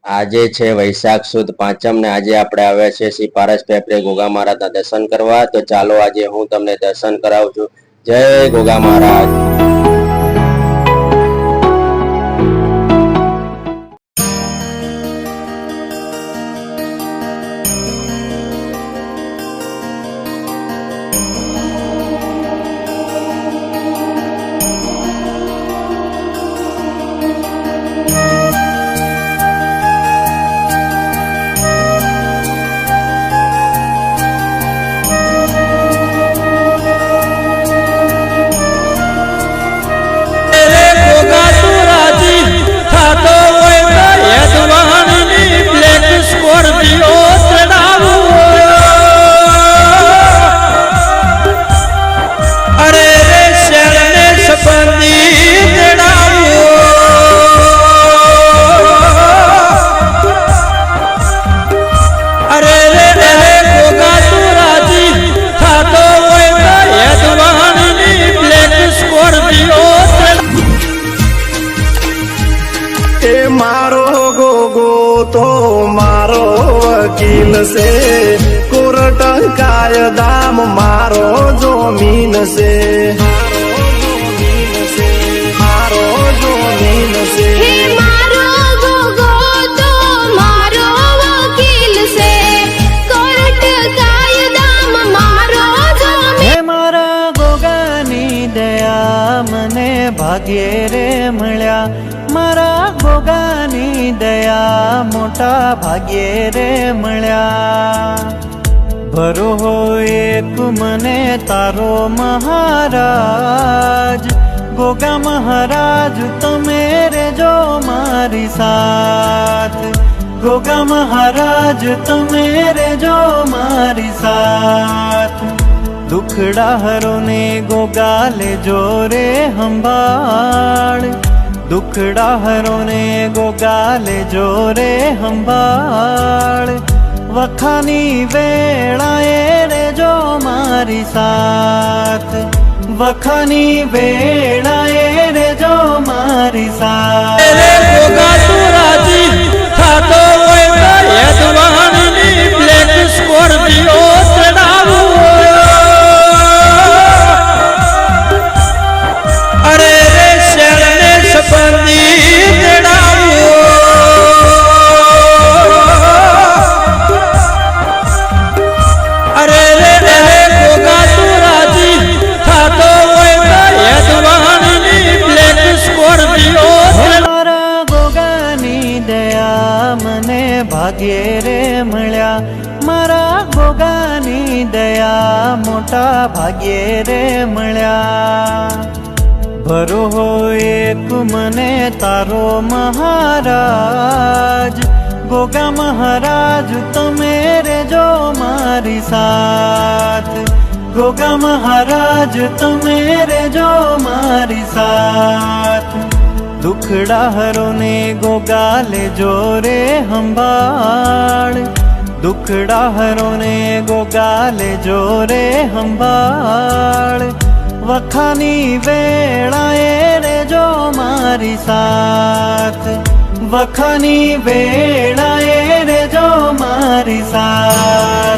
આજે છે વૈશાખ સુદ પાંચમ ને આજે આપણે આવ્યા છે શ્રી પારસ પેપરે ગોગા મહારાજના દર્શન કરવા। તો ચાલો આજે હું તમને દર્શન કરાવું છું। જય ગોગા મહારાજ। मारो गोगो तो मारो वकील से कोर्ट कायदाम मारो जमीन से मारो जमीन से मारो गोगो तो मारो वकील से कोर्ट कायदाम मारो जमीन। मारा गोगानी दया मने भाग्ये रे मळ्या मारा गोगानी दया मोटा भाग्ये रे मळ्या। भरो हो एक मने तारो महाराज गोगा महाराज तमेरे जो मारी साथ गोगा महाराज तमेरे जो मारी साथ। दुखड़ा हरो ने गोगा ले जोरे हंबाड़ दुखड़ा हरो ने गोगा ले जोरे हंबाड़। वखानी वेळाए रे जो मारी साथ वखानी वेळाए रे जो मारी साथ। गोगा तू राजी थातो होय तो यजमाननी ब्लैक स्कॉर्पियो चढ़ावू। अरे रे शरणे सपंदी चढ़ावू। अरे रे गोगा तू राजी थातो होय तो यजमाननी ब्लैक स्कॉर्पियो। मारा गोगानी दया मने भाग्ये रे मळ्या मारा गोगानी दया मोटा भाग्ये रे मळ्या। भरो हो एक मने तारो महाराज गोगा महाराज तमेरे जो मारी साथ गोगा महाराज तमेरे जो मारी साथ। दुखड़ा हरो ने गोगा ले जोरे हंबाड़ दुखड़ा हरो ने गोगा ले जोरे हंबाड़। वखानी वेळाए रे जो मारी साथ वखानी वेळाए रे जो मारी साथ।